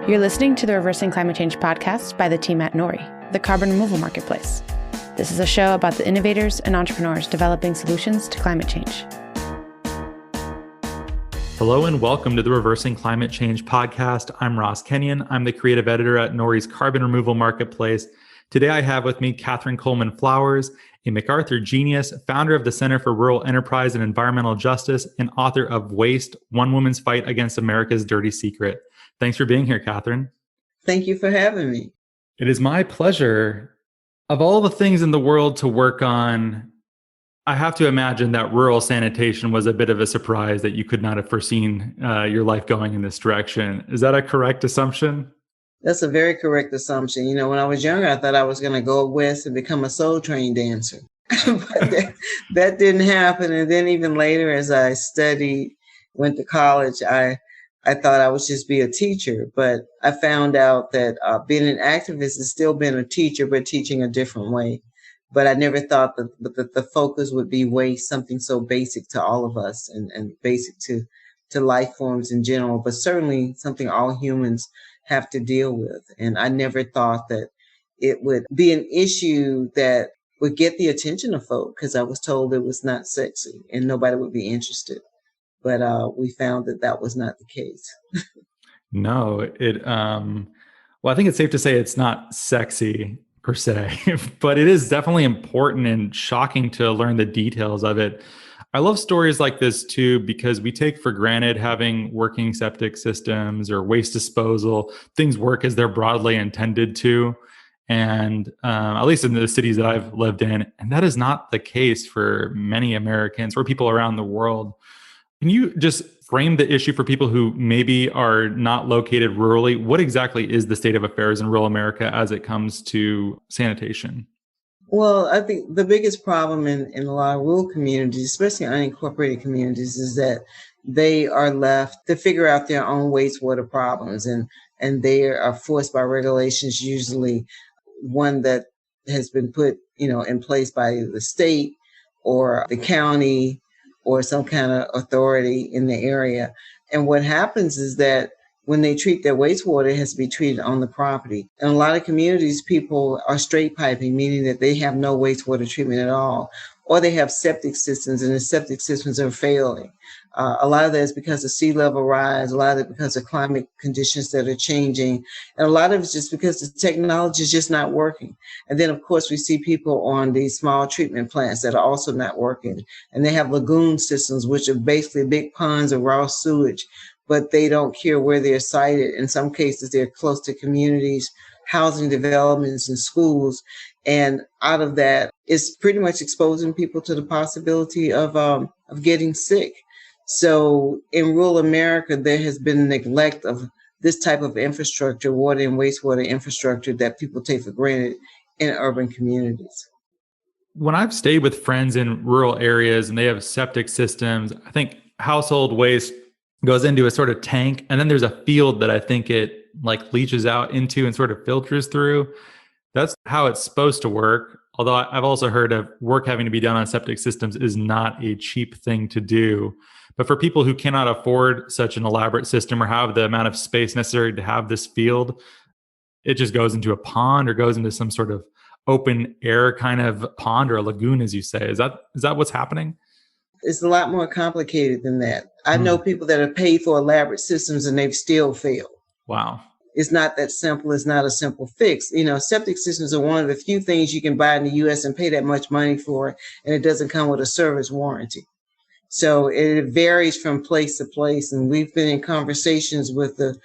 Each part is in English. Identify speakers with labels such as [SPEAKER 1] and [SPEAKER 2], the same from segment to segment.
[SPEAKER 1] You're listening to the Reversing Climate Change podcast by the team at Nori, the carbon removal marketplace. This is a show about the innovators and entrepreneurs developing solutions to climate change.
[SPEAKER 2] Hello and welcome to the Reversing Climate Change podcast. I'm Ross Kenyon. I'm the creative editor at Nori's carbon removal marketplace. Today I have with me Catherine Coleman Flowers, a MacArthur Genius, founder of the Center for Rural Enterprise and Environmental Justice, and author of Waste, One Woman's Fight Against America's Dirty Secret. Thanks for being here, Catherine.
[SPEAKER 3] Thank you for having me.
[SPEAKER 2] It is my pleasure. Of all the things in the world to work on, I have to imagine that rural sanitation was a bit of a surprise that you could not have foreseen your life going in this direction. Is that a correct assumption?
[SPEAKER 3] That's a very correct assumption. You know, when I was younger, I thought I was going to go west and become a Soul Train dancer. But that didn't happen. And then even later, as I studied, went to college, I thought I would just be a teacher, but I found out that being an activist is still being a teacher, but teaching a different way. But I never thought that the focus would be waste, something so basic to all of us and basic to life forms in general, but certainly something all humans have to deal with. And I never thought that it would be an issue that would get the attention of folk, because I was told it was not sexy and nobody would be interested. But we found that was not the case.
[SPEAKER 2] No, well, I think it's safe to say it's not sexy per se, but it is definitely important and shocking to learn the details of it. I love stories like this too, because we take for granted having working septic systems or waste disposal. Things work as they're broadly intended to. And at least in the cities that I've lived in, and that is not the case for many Americans or people around the world. Can you just frame the issue for people who maybe are not located rurally? What exactly is the state of affairs in rural America as it comes to sanitation?
[SPEAKER 3] Well, I think the biggest problem in a lot of rural communities, especially unincorporated communities, is that they are left to figure out their own wastewater problems. And they are forced by regulations, usually one that has been put, in place by the state or the county or some kind of authority in the area. And what happens is that when they treat their wastewater, it has to be treated on the property. In a lot of communities, people are straight piping, meaning that they have no wastewater treatment at all, or they have septic systems and the septic systems are failing. A lot of that is because of sea level rise, a lot of it because of climate conditions that are changing, and a lot of it's just because the technology is just not working. And then, of course, we see people on these small treatment plants that are also not working, and they have lagoon systems, which are basically big ponds of raw sewage, but they don't care where they're sited. In some cases, they're close to communities, housing developments, and schools. And out of that, it's pretty much exposing people to the possibility of getting sick. So in rural America, there has been neglect of this type of infrastructure, water and wastewater infrastructure that people take for granted in urban communities.
[SPEAKER 2] When I've stayed with friends in rural areas and they have septic systems, I think household waste goes into a sort of tank, and then there's a field that I think it leaches out into and sort of filters through. That's how it's supposed to work. Although I've also heard of work having to be done on septic systems is not a cheap thing to do. But for people who cannot afford such an elaborate system or have the amount of space necessary to have this field, it just goes into a pond or goes into some sort of open air kind of pond or a lagoon, as you say. Is that what's happening?
[SPEAKER 3] It's a lot more complicated than that. I know people that have paid for elaborate systems and they've still failed.
[SPEAKER 2] Wow.
[SPEAKER 3] It's not that simple. It's not a simple fix. Septic systems are one of the few things you can buy in the U.S. and pay that much money for, and it doesn't come with a service warranty. So it varies from place to place. And we've been in conversations with the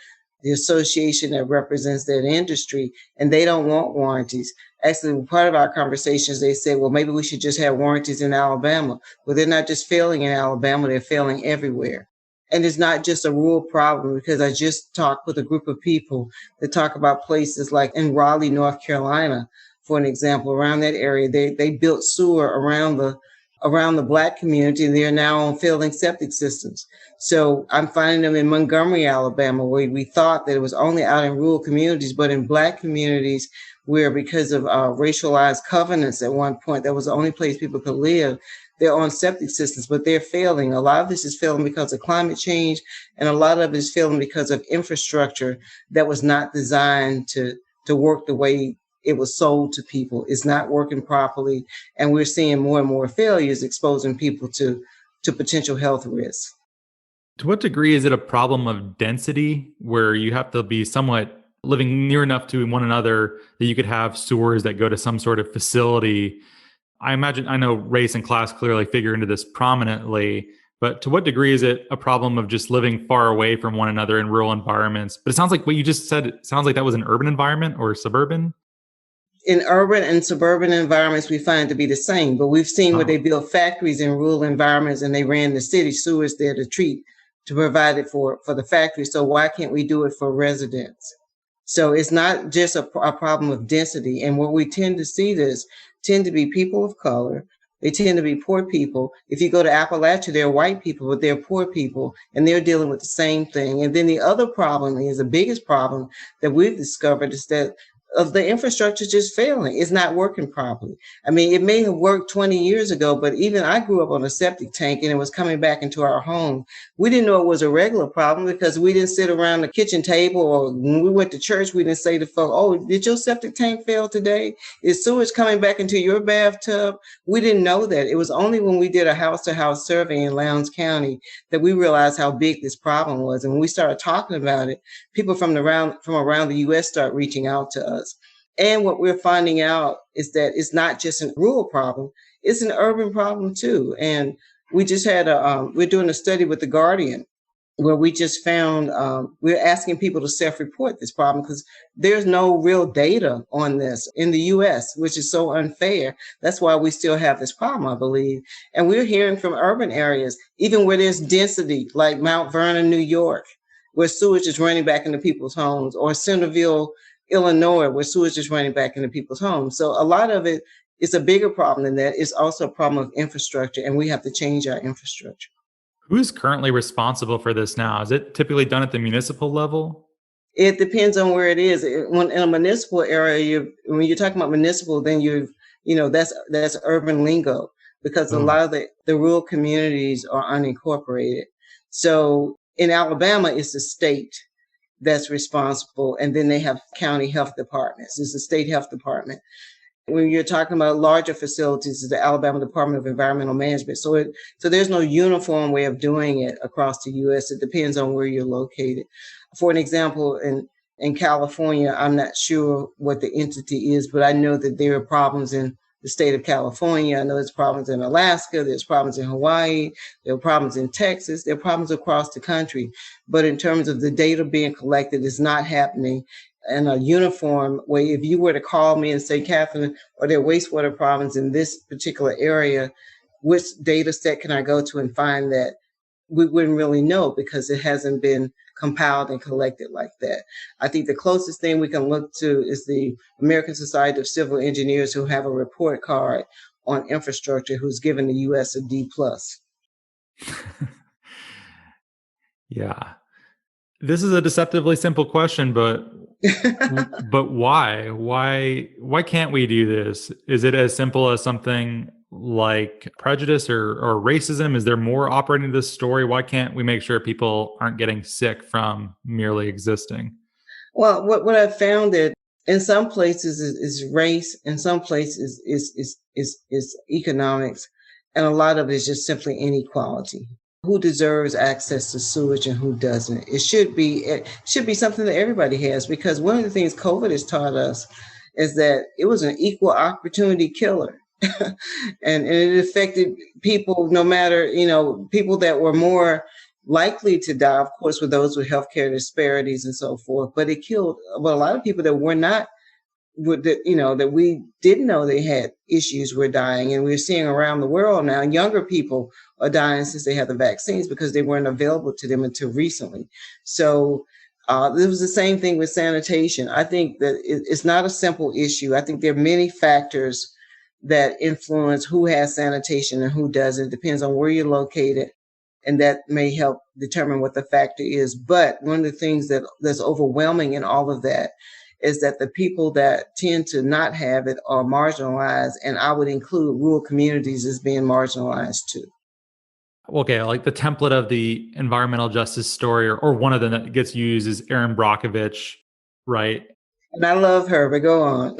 [SPEAKER 3] association that represents that industry, and they don't want warranties. Actually, part of our conversations, they said, well, maybe we should just have warranties in Alabama. Well, they're not just failing in Alabama, they're failing everywhere. And it's not just a rural problem, because I just talked with a group of people that talk about places like in Raleigh, North Carolina, for an example. Around that area, they built sewer around the Black community, and they're now on failing septic systems. So I'm finding them in Montgomery, Alabama, where we thought that it was only out in rural communities, but in Black communities where, because of racialized covenants at one point, that was the only place people could live, their own septic systems, but they're failing. A lot of this is failing because of climate change, and a lot of it is failing because of infrastructure that was not designed to work the way it was sold to people. It's not working properly, and we're seeing more and more failures, exposing people to potential health risks.
[SPEAKER 2] To what degree is it a problem of density where you have to be somewhat living near enough to one another that you could have sewers that go to some sort of facility? I know race and class clearly figure into this prominently, but to what degree is it a problem of just living far away from one another in rural environments? But it sounds like what you just said, it sounds like that was an urban environment or suburban.
[SPEAKER 3] In urban and suburban environments, we find it to be the same, but we've seen where they build factories in rural environments and they ran the city sewers there to provide it for the factory. So why can't we do it for residents? So it's not just a problem of density. And what we tend to see tend to be people of color. They tend to be poor people. If you go to Appalachia, they're white people, but they're poor people, and they're dealing with the same thing. And then the other problem is, the biggest problem that we've discovered is that the infrastructure is just failing. It's not working properly. I mean, it may have worked 20 years ago, but even I grew up on a septic tank and it was coming back into our home. We didn't know it was a regular problem because we didn't sit around the kitchen table, or when we went to church, we didn't say to folks, oh, did your septic tank fail today? Is sewage coming back into your bathtub? We didn't know that. It was only when we did a house-to-house survey in Lowndes County that we realized how big this problem was. And when we started talking about it, people from around the U.S. start reaching out to us. And what we're finding out is that it's not just a rural problem, it's an urban problem too. And we just had we're doing a study with The Guardian where we just found, we're asking people to self-report this problem because there's no real data on this in the US, which is so unfair. That's why we still have this problem, I believe. And we're hearing from urban areas, even where there's density, like Mount Vernon, New York, where sewage is running back into people's homes, or Centerville, Illinois, where sewage is running back into people's homes. So a lot of it is a bigger problem than that. It's also a problem of infrastructure, and we have to change our infrastructure.
[SPEAKER 2] Who's currently responsible for this now? Is it typically done at the municipal level?
[SPEAKER 3] It depends on where it is. When in a municipal area, when you're talking about municipal, then that's urban lingo, because a lot of the rural communities are unincorporated. So in Alabama, it's the state that's responsible, and then they have county health departments. It's the state health department. When you're talking about larger facilities, it's the Alabama Department of Environmental Management. So there's no uniform way of doing it across the U.S. It depends on where you're located. For an example, in California, I'm not sure what the entity is, but I know that there are problems in the state of California. I know there's problems in Alaska, there's problems in Hawaii, there are problems in Texas, there are problems across the country. But in terms of the data being collected, it's not happening in a uniform way. If you were to call me and say, Catherine, are there wastewater problems in this particular area? Which data set can I go to and find that? We wouldn't really know because it hasn't been compiled and collected like that. I think the closest thing we can look to is the American Society of Civil Engineers, who have a report card on infrastructure, who's given the U.S. a D+.
[SPEAKER 2] Yeah. This is a deceptively simple question, but why? Why can't we do this? Is it as simple as something like prejudice or racism? Is there more operating to this story? Why can't we make sure people aren't getting sick from merely existing?
[SPEAKER 3] Well, what I've found that in some places is race, in some places is economics, and a lot of it is just simply inequality. Who deserves access to sewage and who doesn't? It should be something that everybody has, because one of the things COVID has taught us is that it was an equal opportunity killer. and it affected people, no matter, people that were more likely to die, of course, with those with healthcare disparities and so forth. But it killed a lot of people that were not, that we didn't know they had issues were dying. And we're seeing around the world now, younger people are dying since they have the vaccines because they weren't available to them until recently. So it was the same thing with sanitation. I think that it's not a simple issue. I think there are many factors that influence who has sanitation and who doesn't. It depends on where you're located, and that may help determine what the factor is. But one of the things that's overwhelming in all of that is that the people that tend to not have it are marginalized, and I would include rural communities as being marginalized too.
[SPEAKER 2] Okay, like the template of the environmental justice story, or one of them that gets used is Erin Brockovich, right?
[SPEAKER 3] And I love her, but go on.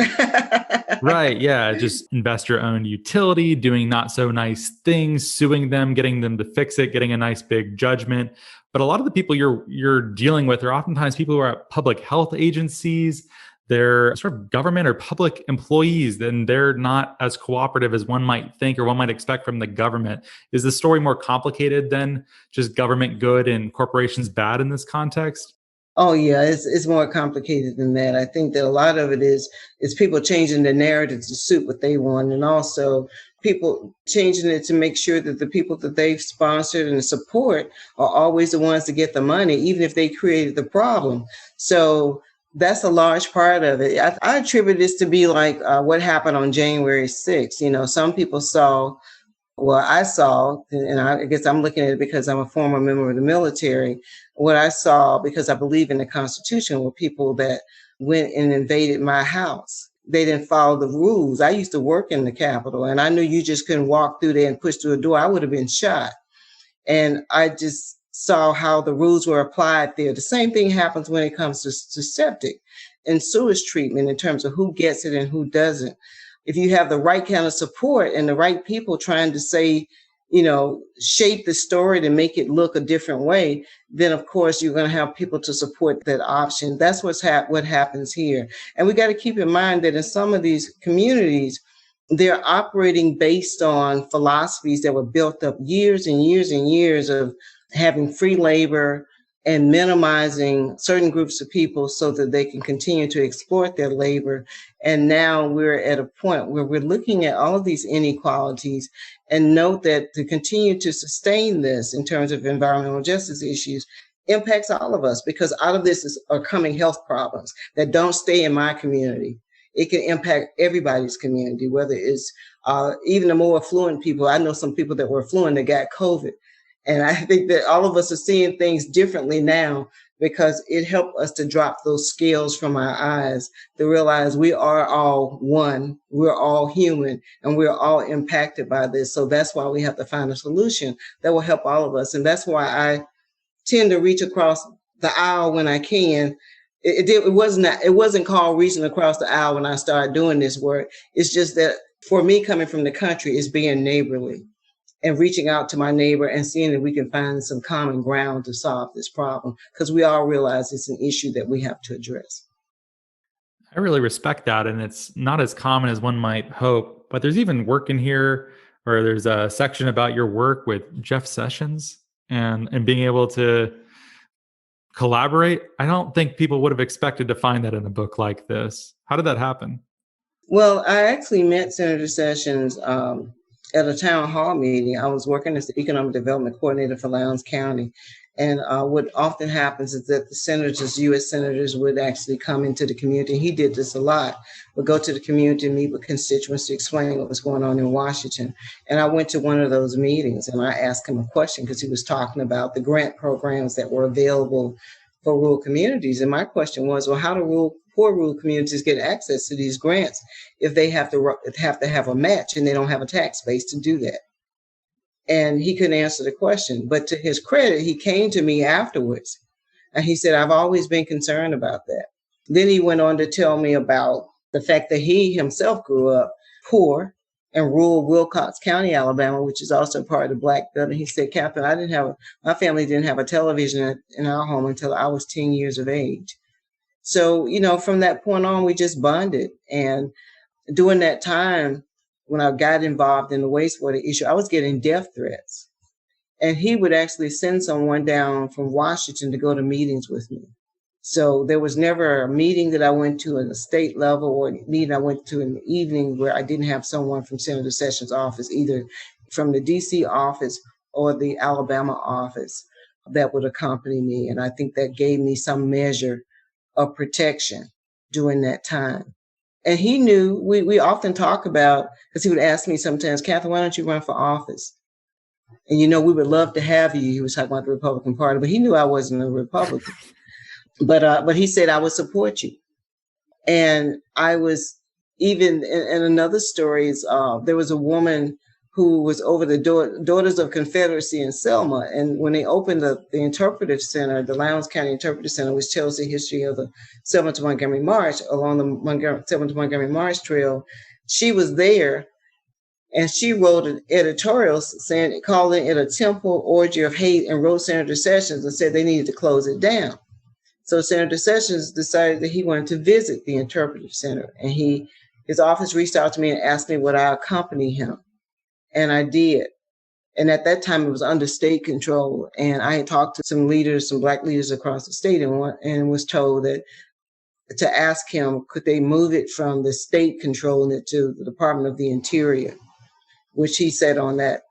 [SPEAKER 2] Right, yeah, just investor-owned utility, doing not so nice things, suing them, getting them to fix it, getting a nice big judgment. But a lot of the people you're dealing with are oftentimes people who are at public health agencies. They're sort of government or public employees, then they're not as cooperative as one might think or one might expect from the government. Is the story more complicated than just government good and corporations bad in this context?
[SPEAKER 3] Oh yeah, it's more complicated than that. I think that a lot of it is people changing the narrative to suit what they want, and also people changing it to make sure that the people that they've sponsored and support are always the ones to get the money, even if they created the problem. So that's a large part of it. I attribute this to be like what happened on January 6th. You know, some people saw, well, I saw, and I guess I'm looking at it because I'm a former member of the military, what I saw, because I believe in the Constitution, were people that went and invaded my house. They didn't follow the rules. I used to work in the Capitol, and I knew you just couldn't walk through there and push through a door. I would have been shot. And I just saw how the rules were applied there. The same thing happens when it comes to septic and sewage treatment in terms of who gets it and who doesn't. If you have the right kind of support and the right people trying to say, you know, shape the story to make it look a different way, then of course you're going to have people to support that option. That's what happens here. And we got to keep in mind that in some of these communities, they're operating based on philosophies that were built up years and years and years of having free labor and minimizing certain groups of people so that they can continue to exploit their labor. And now we're at a point where we're looking at all of these inequalities and note that to continue to sustain this in terms of environmental justice issues impacts all of us, because out of this are coming health problems that don't stay in my community. It can impact everybody's community, whether it's even the more affluent people. I know some people that were affluent that got COVID. And I think that all of us are seeing things differently now because it helped us to drop those scales from our eyes to realize we are all one, we're all human, and we're all impacted by this. So that's why we have to find a solution that will help all of us. And that's why I tend to reach across the aisle when I can. It wasn't called reaching across the aisle when I started doing this work. It's just that for me, coming from the country, is being neighborly and reaching out to my neighbor and seeing if we can find some common ground to solve this problem, because we all realize it's an issue that we have to address.
[SPEAKER 2] I really respect that. And it's not as common as one might hope, but there's even work in here, or there's a section about your work with Jeff Sessions and being able to collaborate. I don't think people would have expected to find that in a book like this. How did that happen? Well,
[SPEAKER 3] I actually met Senator Sessions at a town hall meeting. I was working as the economic development coordinator for Lowndes County. And what often happens is that the senators, U.S. senators, would actually come into the community. He did this a lot. Would go to the community and meet with constituents to explain what was going on in Washington. And I went to one of those meetings and I asked him a question because he was talking about the grant programs that were available for rural communities. And my question was, well, how do poor rural communities get access to these grants if they have to have a match and they don't have a tax base to do that? And he couldn't answer the question. But to his credit, he came to me afterwards and he said, I've always been concerned about that. Then he went on to tell me about the fact that he himself grew up poor in rural Wilcox County, Alabama, which is also part of the Black Belt. And he said, Catherine, my family didn't have a television in our home until I was 10 years of age. So, you know, from that point on, we just bonded. And during that time, when I got involved in the wastewater issue, I was getting death threats. And he would actually send someone down from Washington to go to meetings with me. So there was never a meeting that I went to at the state level or a meeting I went to in the evening where I didn't have someone from Senator Sessions' office, either from the DC office or the Alabama office, that would accompany me. And I think that gave me some measure of protection during that time. And he knew, we often talk about, because he would ask me sometimes, Catherine, why don't you run for office? And, you know, we would love to have you. He was talking about the Republican Party, but he knew I wasn't a Republican. But he said, I would support you. And I was even in another story is there was a woman who was over the Daughters of Confederacy in Selma. And when they opened the interpretive center, the Lowndes County Interpretive Center, which tells the history of the Selma to Montgomery March along the Selma to Montgomery March Trail, she was there. And she wrote an editorial saying, calling it a temple orgy of hate, and wrote Senator Sessions and said they needed to close it down. So Senator Sessions decided that he wanted to visit the interpretive center, and his office reached out to me and asked me would I accompany him. And I did. And at that time it was under state control. And I had talked to some leaders, some Black leaders across the state, and was told that to ask him, could they move it from the state controlling it to the Department of the Interior, which he sat on that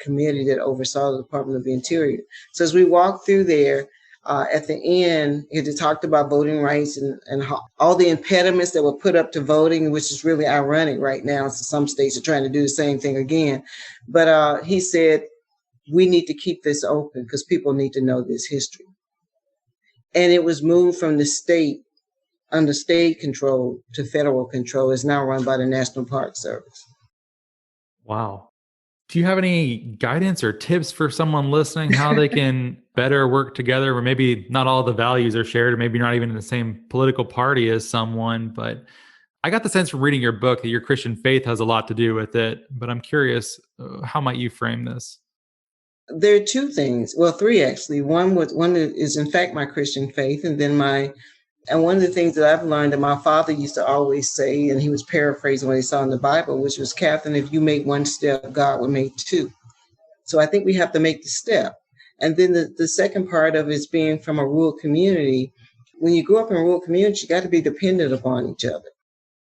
[SPEAKER 3] committee that oversaw the Department of the Interior. So as we walked through there, at the end, it talked about voting rights and all the impediments that were put up to voting, which is really ironic right now. So some states are trying to do the same thing again. But he said, we need to keep this open because people need to know this history. And it was moved from the state, under state control, to federal control. It's now run by the National Park Service.
[SPEAKER 2] Wow. Do you have any guidance or tips for someone listening, how they can better work together, where maybe not all the values are shared, or maybe you're not even in the same political party as someone? But I got the sense from reading your book that your Christian faith has a lot to do with it. But I'm curious, how might you frame this?
[SPEAKER 3] There are two things. Well, three actually. One is in fact my Christian faith, and one of the things that I've learned that my father used to always say, and he was paraphrasing what he saw in the Bible, which was, Catherine, if you make one step, God will make two. So I think we have to make the step. And then the second part of it is being from a rural community. When you grow up in a rural community, you got to be dependent upon each other.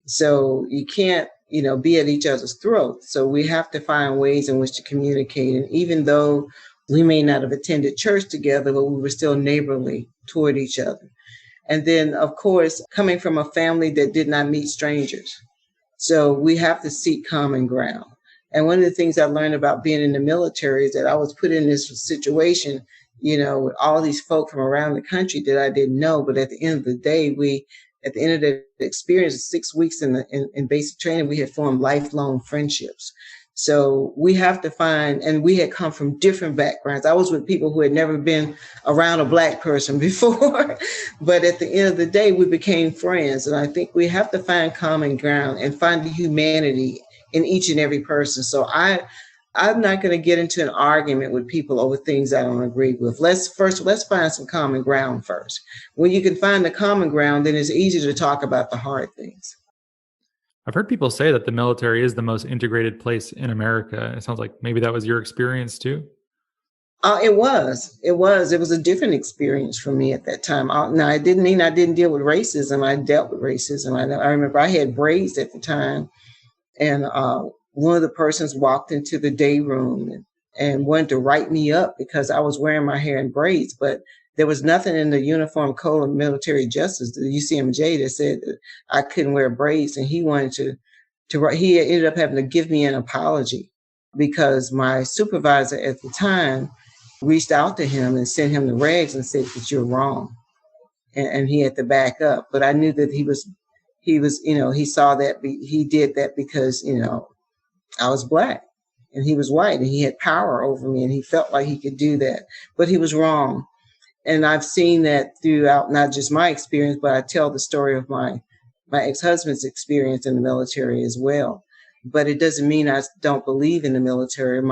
[SPEAKER 3] So you can't, be at each other's throats. So we have to find ways in which to communicate. And even though we may not have attended church together, but we were still neighborly toward each other. And then, of course, coming from a family that did not meet strangers. So we have to seek common ground. And one of the things I learned about being in the military is that I was put in this situation, with all these folk from around the country that I didn't know. But at the end of the day, at the end of the experience, 6 weeks in basic training, we had formed lifelong friendships. So we have to find, and we had come from different backgrounds. I was with people who had never been around a Black person before, but at the end of the day, we became friends. And I think we have to find common ground and find the humanity in each and every person. So I'm not going to get into an argument with people over things I don't agree with. Let's find some common ground first. When you can find the common ground, then it's easy to talk about the hard things.
[SPEAKER 2] I've heard people say that the military is the most integrated place in America. It sounds like maybe that was your experience too.
[SPEAKER 3] It was a different experience for me at that time. Now, it didn't mean I didn't deal with racism. I dealt with racism. I remember I had braids at the time, and one of the persons walked into the day room and wanted to write me up because I was wearing my hair in braids, but there was nothing in the Uniform Code of Military Justice, the UCMJ, that said that I couldn't wear braids. And he wanted to write, he ended up having to give me an apology because my supervisor at the time reached out to him and sent him the regs and said that you're wrong. And he had to back up. But I knew that he was, he saw that, he did that because, I was Black and he was white and he had power over me and he felt like he could do that, but he was wrong. And I've seen that throughout not just my experience, but I tell the story of my ex-husband's experience in the military as well. But it doesn't mean I don't believe in the military.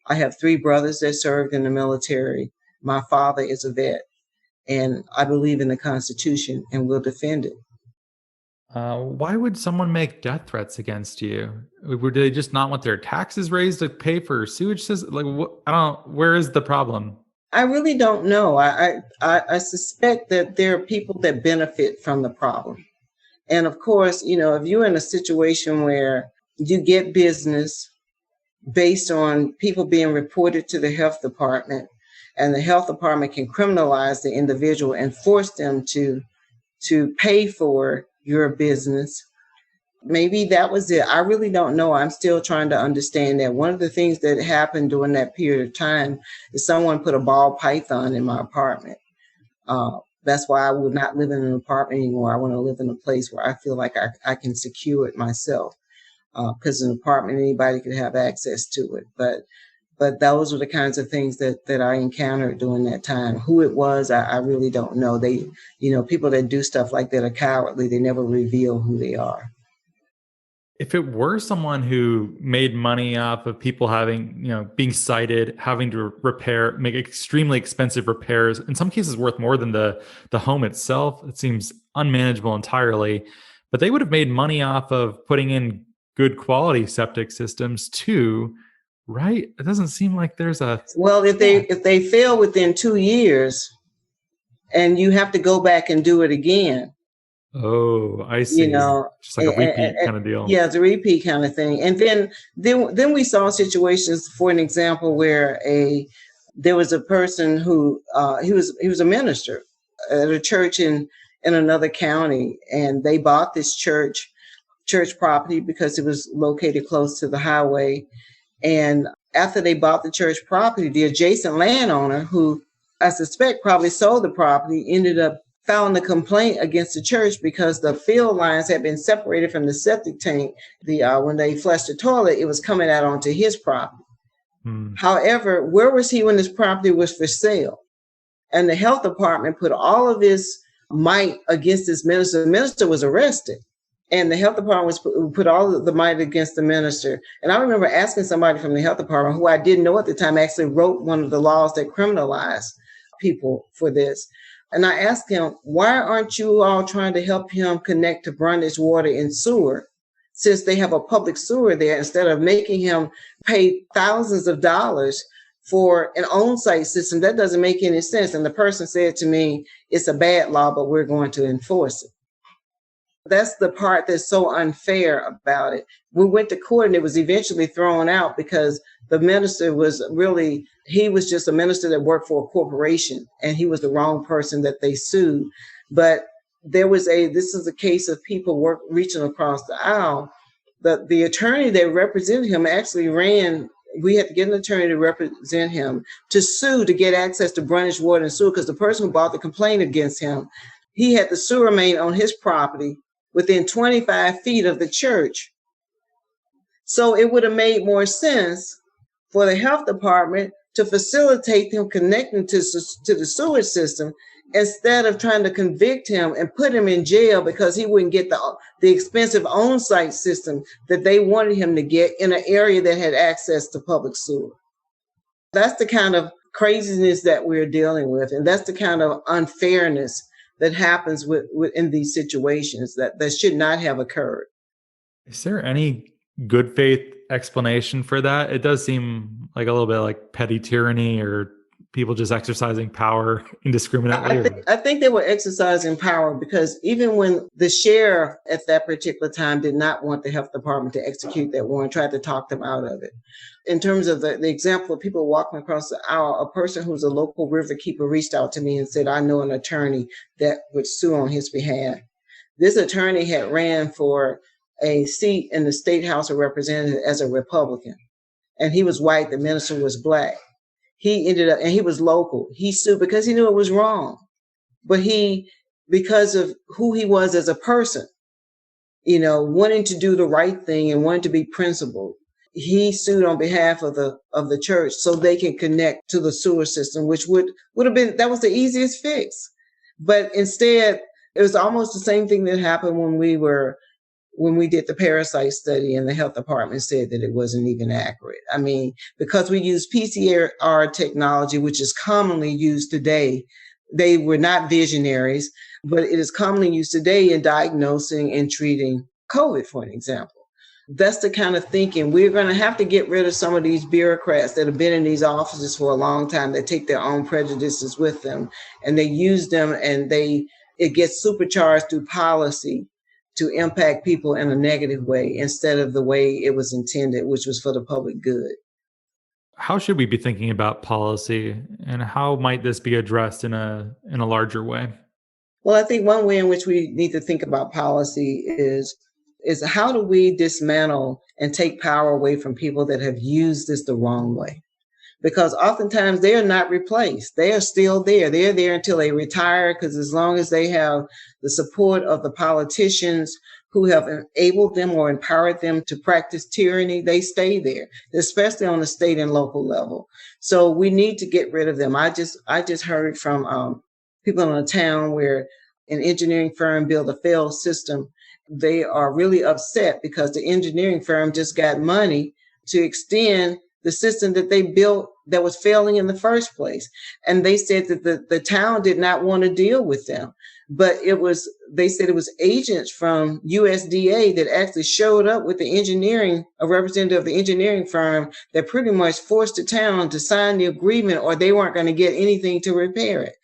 [SPEAKER 3] I have 3 brothers that served in the military. My father is a vet, and I believe in the Constitution and will defend it.
[SPEAKER 2] Why would someone make death threats against you? Would they just not want their taxes raised to pay for sewage system? Where is the problem?
[SPEAKER 3] I really don't know. I suspect that there are people that benefit from the problem. And of course, if you're in a situation where you get business based on people being reported to the health department, and the health department can criminalize the individual and force them to pay for your business, maybe that was it. I really don't know. I'm still trying to understand that. One of the things that happened during that period of time is someone put a ball python in my apartment. That's why I would not live in an apartment anymore. I want to live in a place where I feel like I can secure it myself. Because an apartment, anybody could have access to it. But those were the kinds of things that I encountered during that time. Who it was, I really don't know. They, people that do stuff like that are cowardly. They never reveal who they are.
[SPEAKER 2] If it were someone who made money off of people having, being cited, having to make extremely expensive repairs, in some cases worth more than the home itself, it seems unmanageable entirely. But they would have made money off of putting in good quality septic systems too, right? It doesn't seem like there's a...
[SPEAKER 3] Well, if they fail within 2 years and you have to go back and do it again.
[SPEAKER 2] Oh, I see. Just like a repeat kind of deal.
[SPEAKER 3] Yeah, it's a repeat kind of thing. And then we saw situations, for an example, where there was a person who he was a minister at a church in another county, and they bought this church property because it was located close to the highway. And after they bought the church property, the adjacent landowner, who I suspect probably sold the property, ended up filing a complaint against the church because the field lines had been separated from the septic tank. When they flushed the toilet, it was coming out onto his property. However, where was he when his property was for sale? And the health department put all of his might against this minister. The minister was arrested, and the health department put all of the might against the minister. And I remember asking somebody from the health department, who I didn't know at the time, actually wrote one of the laws that criminalized people for this. And I asked him, why aren't you all trying to help him connect to brundage water and sewer, since they have a public sewer there, instead of making him pay thousands of dollars for an on-site system? That doesn't make any sense. And the person said to me, it's a bad law, but we're going to enforce it. That's the part that's so unfair about it. We went to court and it was eventually thrown out because the minister he was just a minister that worked for a corporation, and he was the wrong person that they sued. But this is a case of people reaching across the aisle. The attorney that represented him actually we had to get an attorney to represent him to sue to get access to brundage water and sewer, because the person who brought the complaint against him, he had the sewer main on his property within 25 feet of the church. So it would have made more sense for the health department to facilitate him connecting to the sewage system, instead of trying to convict him and put him in jail because he wouldn't get the expensive on-site system that they wanted him to get in an area that had access to public sewer. That's the kind of craziness that we're dealing with, and that's the kind of unfairness that happens in these situations that should not have occurred.
[SPEAKER 2] Is there any good faith explanation for that? It does seem like a little bit like petty tyranny, or people just exercising power indiscriminately.
[SPEAKER 3] I think they were exercising power because even when the sheriff at that particular time did not want the health department to execute that warrant, tried to talk them out of it. In terms of the example of people walking across the aisle, a person who's a local riverkeeper reached out to me and said, I know an attorney that would sue on his behalf. This attorney had ran for a seat in the State House of Representatives as a Republican, and he was white, the minister was black. He ended up, and he was local. He sued because he knew it was wrong, but because of who he was as a person, wanting to do the right thing and wanting to be principled, he sued on behalf of the church so they can connect to the sewer system, which would have been, that was the easiest fix. But instead, it was almost the same thing that happened when we did the parasite study, and the health department said that it wasn't even accurate. I mean, because we use PCR technology, which is commonly used today, they were not visionaries, but it is commonly used today in diagnosing and treating COVID, for an example. That's the kind of thinking. We're going to have to get rid of some of these bureaucrats that have been in these offices for a long time, that take their own prejudices with them, and they use them, and it gets supercharged through policy to impact people in a negative way instead of the way it was intended, which was for the public good.
[SPEAKER 2] How should we be thinking about policy, and how might this be addressed in a larger way?
[SPEAKER 3] Well, I think one way in which we need to think about policy is how do we dismantle and take power away from people that have used this the wrong way? because oftentimes they are not replaced. They are still there. They're there until they retire, because as long as they have the support of the politicians who have enabled them or empowered them to practice tyranny, they stay there, especially on the state and local level. So we need to get rid of them. I just heard from people in a town where an engineering firm built a failed system. They are really upset because the engineering firm just got money to extend the system that they built that was failing in the first place. And they said that the town did not want to deal with them. But they said it was agents from USDA that actually showed up with a representative of the engineering firm that pretty much forced the town to sign the agreement, or they weren't going to get anything to repair it.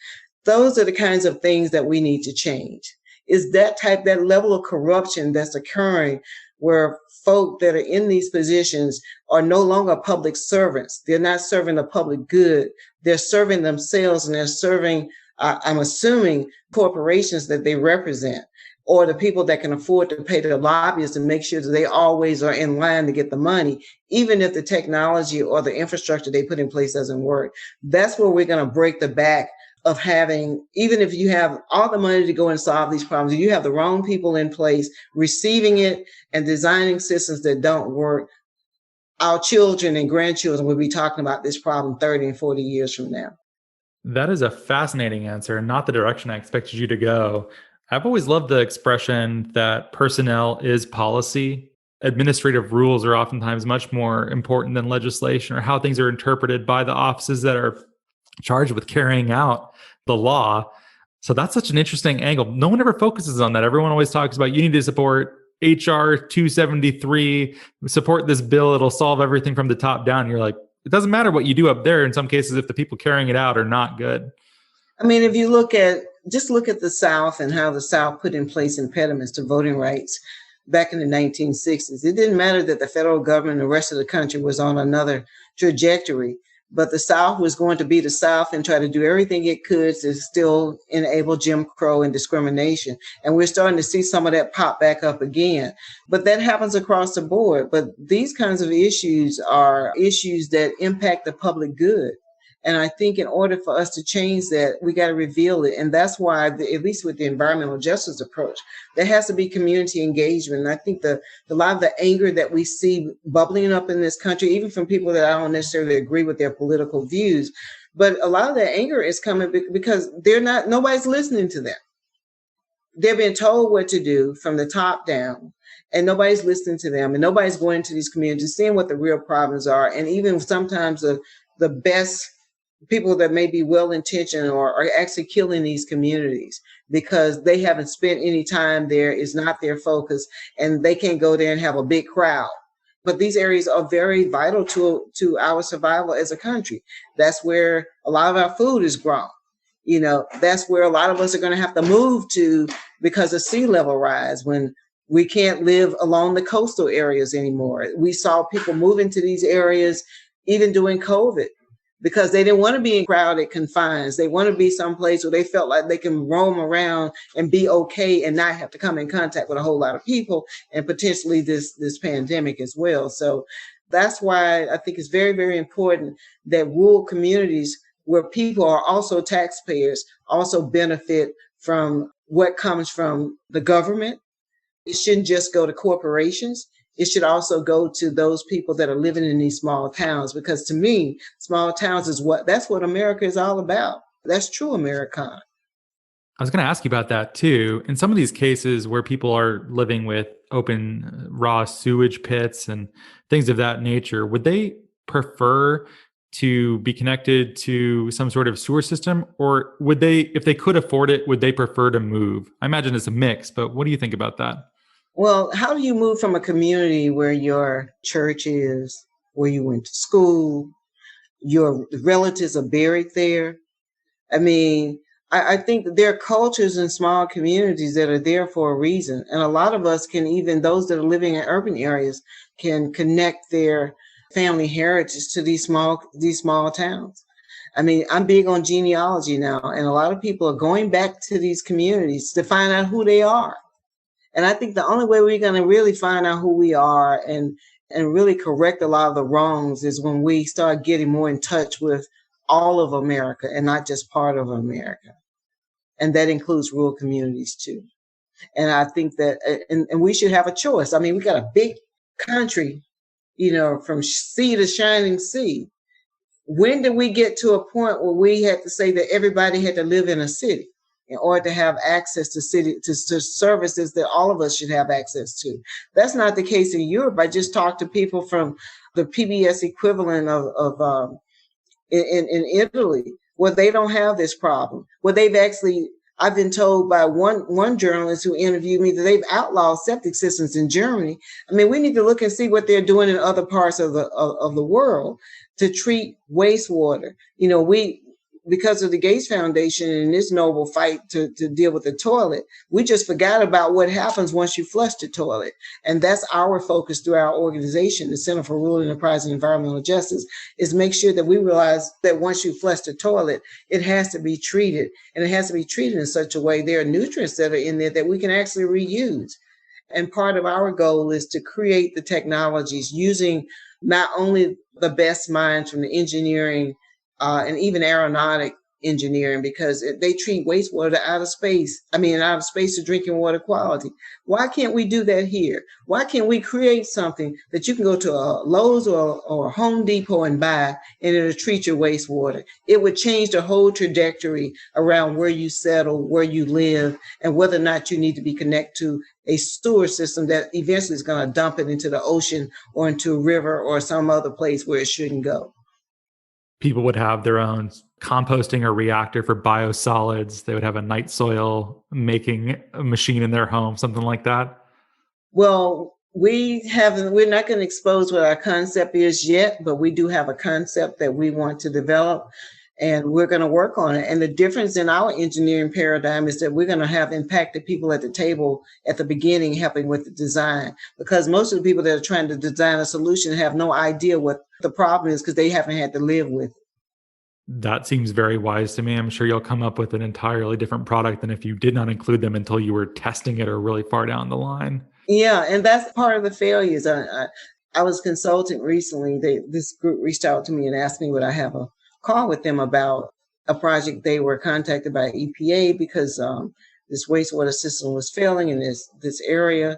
[SPEAKER 3] Those are the kinds of things that we need to change. Is that level of corruption that's occurring, where folk that are in these positions are no longer public servants. They're not serving the public good. They're serving themselves, and they're serving, I'm assuming, corporations that they represent, or the people that can afford to pay the lobbyists to make sure that they always are in line to get the money, even if the technology or the infrastructure they put in place doesn't work. That's where we're going to break the back of having, even if you have all the money to go and solve these problems, you have the wrong people in place receiving it and designing systems that don't work. Our children and grandchildren will be talking about this problem 30 and 40 years from now.
[SPEAKER 2] That is a fascinating answer, and not the direction I expected you to go. I've always loved the expression that personnel is policy. Administrative rules are oftentimes much more important than legislation, or how things are interpreted by the offices that are charged with carrying out the law. So that's such an interesting angle. No one ever focuses on that. Everyone always talks about, you need to support HR 273, support this bill, it'll solve everything from the top down. You're like, it doesn't matter what you do up there in some cases if the people carrying it out are not good.
[SPEAKER 3] I mean, if you look at the South and how the South put in place impediments to voting rights back in the 1960s, it didn't matter that the federal government and the rest of the country was on another trajectory. But the South was going to be the South and try to do everything it could to still enable Jim Crow and discrimination. And we're starting to see some of that pop back up again. But that happens across the board. But these kinds of issues are issues that impact the public good. And I think in order for us to change that, we got to reveal it. And that's why, at least with the environmental justice approach, there has to be community engagement. And I think a lot of the anger that we see bubbling up in this country, even from people that I don't necessarily agree with their political views, but a lot of that anger is coming because nobody's listening to them. They're being told what to do from the top down, and nobody's listening to them, and nobody's going into these communities, seeing what the real problems are. And even sometimes the best people that may be well-intentioned are actually killing these communities because they haven't spent any time there, is not their focus, and they can't go there and have a big crowd. But these areas are very vital to our survival as a country. That's where a lot of our food is grown. That's where a lot of us are going to have to move to because of sea level rise, when we can't live along the coastal areas anymore. We saw people move into these areas even during COVID, because they didn't want to be in crowded confines. They want to be someplace where they felt like they can roam around and be okay and not have to come in contact with a whole lot of people, and potentially this pandemic as well. So that's why I think it's very, very important that rural communities where people are also taxpayers also benefit from what comes from the government. It shouldn't just go to corporations. It should also go to those people that are living in these small towns, because to me, small towns that's what America is all about. That's true Americana.
[SPEAKER 2] I was going to ask you about that too. In some of these cases where people are living with open, raw sewage pits and things of that nature, would they prefer to be connected to some sort of sewer system, or would they, if they could afford it, would they prefer to move? I imagine it's a mix, but what do you think about that?
[SPEAKER 3] Well, how do you move from a community where your church is, where you went to school, your relatives are buried there? I mean, I think that there are cultures in small communities that are there for a reason. And a lot of us can, even those that are living in urban areas, can connect their family heritage to these small towns. I mean, I'm big on genealogy now, and a lot of people are going back to these communities to find out who they are. And I think the only way we're going to really find out who we are and and really correct a lot of the wrongs is when we start getting more in touch with all of America and not just part of America. And that includes rural communities too. And I think that, and we should have a choice. I mean, we got a big country, from sea to shining sea. When did we get to a point where we had to say that everybody had to live in a city in order to have access to services that all of us should have access to? That's not the case in Europe. I just talked to people from the PBS equivalent in Italy, where they don't have this problem. Where I've been told by one journalist who interviewed me that they've outlawed septic systems in Germany. I mean, we need to look and see what they're doing in other parts of the world to treat wastewater. Because of the Gates Foundation and this noble fight to deal with the toilet, we just forgot about what happens once you flush the toilet. And that's our focus through our organization, the Center for Rural Enterprise and Environmental Justice, is make sure that we realize that once you flush the toilet, it has to be treated. And it has to be treated in such a way there are nutrients that are in there that we can actually reuse. And part of our goal is to create the technologies using not only the best minds from the engineering and even aeronautic engineering, because they treat wastewater out of space to drinking water quality. Why can't we do that here? Why can't we create something that you can go to a Lowe's or a Home Depot and buy, and it'll treat your wastewater? It would change the whole trajectory around where you settle, where you live, and whether or not you need to be connected to a sewer system that eventually is going to dump it into the ocean or into a river or some other place where it shouldn't go.
[SPEAKER 2] People would have their own composting or reactor for biosolids. They would have a night soil making machine in their home, something like that.
[SPEAKER 3] Well, we're not going to expose what our concept is yet, but we do have a concept that we want to develop, and we're going to work on it. And the difference in our engineering paradigm is that we're going to have impacted people at the table at the beginning, helping with the design, because most of the people that are trying to design a solution have no idea what the problem is because they haven't had to live with it.
[SPEAKER 2] That seems very wise to me. I'm sure you'll come up with an entirely different product than if you did not include them until you were testing it or really far down the line.
[SPEAKER 3] Yeah, and that's part of the failures. I was consulting recently. This group reached out to me and asked me would I have a call with them about a project. They were contacted by EPA because this wastewater system was failing in this area,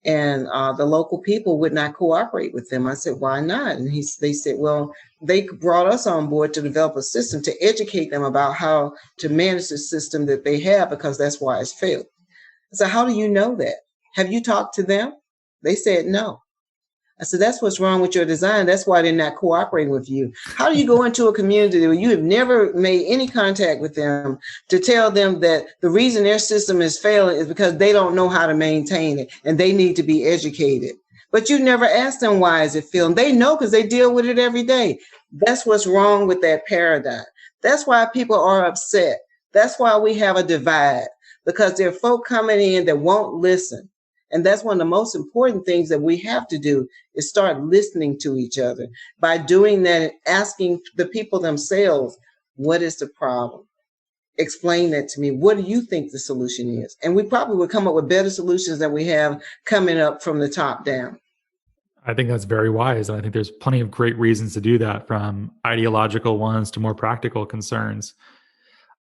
[SPEAKER 3] and the local people would not cooperate with them. I said, why not? And they said, well, they brought us on board to develop a system to educate them about how to manage the system that they have, because that's why it's failed. I said, how do you know that? Have you talked to them? They said, no. I said, that's what's wrong with your design. That's why they're not cooperating with you. How do you go into a community where you have never made any contact with them to tell them that the reason their system is failing is because they don't know how to maintain it and they need to be educated? But you never ask them why is it failing. They know because they deal with it every day. That's what's wrong with that paradigm. That's why people are upset. That's why we have a divide, because there are folk coming in that won't listen. And that's one of the most important things that we have to do is start listening to each other. By doing that, asking the people themselves, what is the problem? Explain that to me. What do you think the solution is? And we probably would come up with better solutions than we have coming up from the top down.
[SPEAKER 2] I think that's very wise. And I think there's plenty of great reasons to do that, from ideological ones to more practical concerns.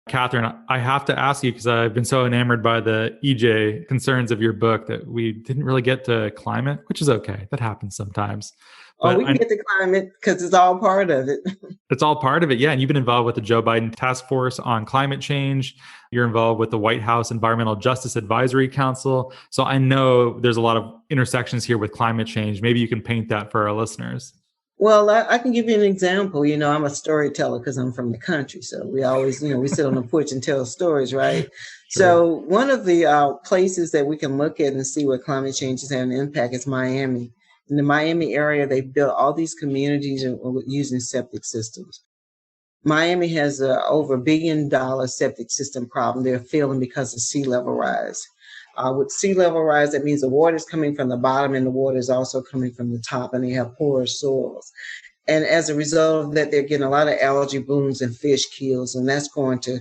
[SPEAKER 2] Catherine, I have to ask you, because I've been so enamored by the EJ concerns of your book, that we didn't really get to climate, which is okay. That happens sometimes.
[SPEAKER 3] But we can get to climate because it's all part of it.
[SPEAKER 2] It's all part of it, yeah. And you've been involved with the Joe Biden Task Force on Climate Change. You're involved with the White House Environmental Justice Advisory Council. So I know there's a lot of intersections here with climate change. Maybe you can paint that for our listeners.
[SPEAKER 3] Well, I can give you an example. I'm a storyteller because I'm from the country. So we always, we sit on the porch and tell stories, right? Sure. So one of the places that we can look at and see where climate change is having an impact is Miami. In the Miami area, they built all these communities using septic systems. Miami has over $1 billion septic system problem. They're failing because of sea level rise. With sea level rise, that means the water is coming from the bottom and the water is also coming from the top, and they have porous soils. And as a result of that, they're getting a lot of algae blooms and fish kills, and that's going to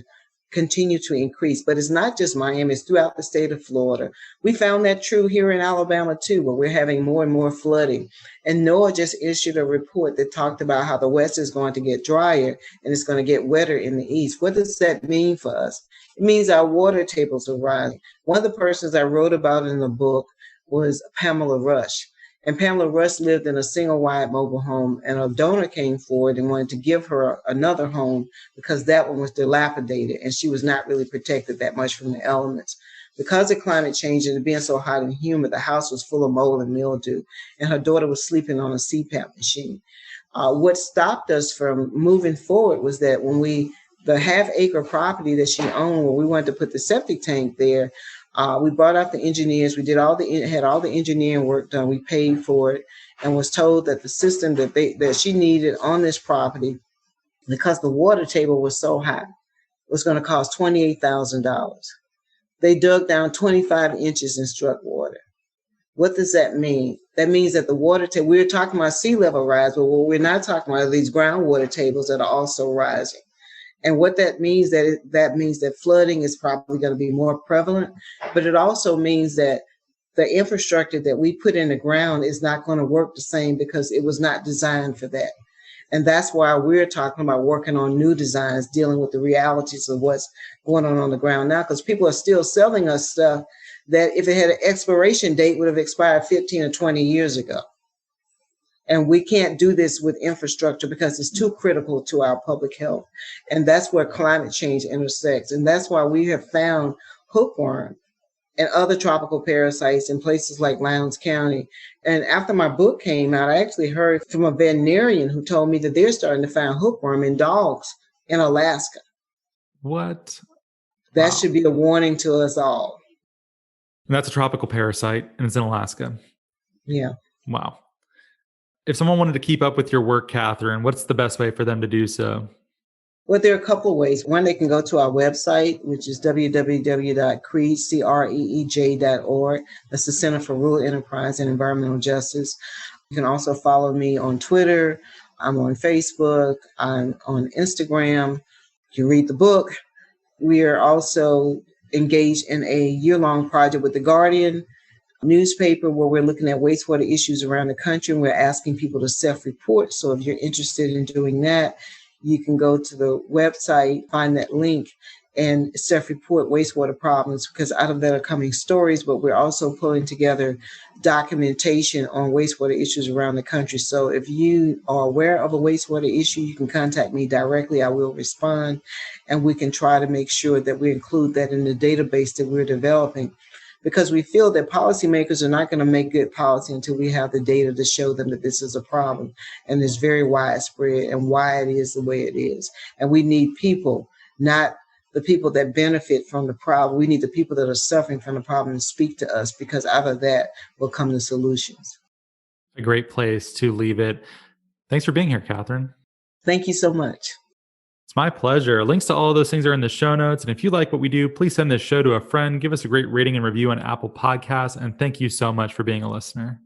[SPEAKER 3] continue to increase. But it's not just Miami, it's throughout the state of Florida. We found that true here in Alabama too, where we're having more and more flooding. And NOAA just issued a report that talked about how the West is going to get drier and it's going to get wetter in the East. What does that mean for us? It means our water tables are rising. One of the persons I wrote about in the book was Pamela Rush. And Pamela Rush lived in a single-wide mobile home, and a donor came forward and wanted to give her another home because that one was dilapidated, and she was not really protected that much from the elements. Because of climate change and it being so hot and humid, the house was full of mold and mildew, and her daughter was sleeping on a CPAP machine. What stopped us from moving forward was that when the half-acre property that she owned, where we wanted to put the septic tank there, we brought out the engineers. We had all the engineering work done. We paid for it, and was told that the system that she needed on this property, because the water table was so high, was going to cost $28,000. They dug down 25 inches and struck water. What does that mean? That means that the water table, we're talking about sea level rise, but what we're not talking about are these groundwater tables that are also rising. And what that means, that means that flooding is probably going to be more prevalent, but it also means that the infrastructure that we put in the ground is not going to work the same because it was not designed for that. And that's why we're talking about working on new designs, dealing with the realities of what's going on the ground now, because people are still selling us stuff that if it had an expiration date would have expired 15 or 20 years ago. And we can't do this with infrastructure because it's too critical to our public health. And that's where climate change intersects. And that's why we have found hookworm and other tropical parasites in places like Lowndes County. And after my book came out, I actually heard from a veterinarian who told me that they're starting to find hookworm in dogs in Alaska.
[SPEAKER 2] What?
[SPEAKER 3] That should be a warning to us all.
[SPEAKER 2] And that's a tropical parasite, and it's in Alaska.
[SPEAKER 3] Yeah.
[SPEAKER 2] Wow. If someone wanted to keep up with your work, Catherine, what's the best way for them to do so?
[SPEAKER 3] Well, there are a couple of ways. One, they can go to our website, which is www.CREEJ.org. That's the Center for Rural Enterprise and Environmental Justice. You can also follow me on Twitter. I'm on Facebook. I'm on Instagram. You read the book. We are also engaged in a year-long project with The Guardian newspaper where we're looking at wastewater issues around the country, and we're asking people to self-report. So if you're interested in doing that, you can go to the website, find that link, and self-report wastewater problems, because out of that are coming stories, but we're also pulling together documentation on wastewater issues around the country. So if you are aware of a wastewater issue, you can contact me directly. I will respond, and we can try to make sure that we include that in the database that we're developing, because we feel that policymakers are not going to make good policy until we have the data to show them that this is a problem and it's very widespread and why it is the way it is. And we need people, not the people that benefit from the problem. We need the people that are suffering from the problem to speak to us, because out of that will come the solutions.
[SPEAKER 2] A great place to leave it. Thanks for being here, Catherine.
[SPEAKER 3] Thank you so much.
[SPEAKER 2] It's my pleasure. Links to all of those things are in the show notes. And if you like what we do, please send this show to a friend. Give us a great rating and review on Apple Podcasts. And thank you so much for being a listener.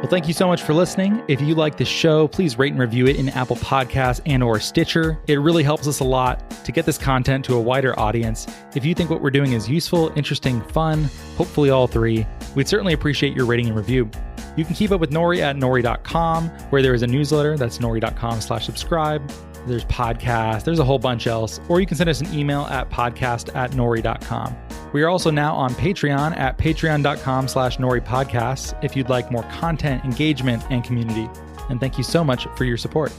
[SPEAKER 2] Well, thank you so much for listening. If you like the show, please rate and review it in Apple Podcasts and or Stitcher. It really helps us a lot to get this content to a wider audience. If you think what we're doing is useful, interesting, fun, hopefully all three, we'd certainly appreciate your rating and review. You can keep up with Nori at Nori.com, where there is a newsletter. That's Nori.com/subscribe. There's podcasts. There's a whole bunch else. Or you can send us an email at podcast@Nori.com. We are also now on Patreon at patreon.com/NoriPodcasts if you'd like more content, engagement, and community. And thank you so much for your support.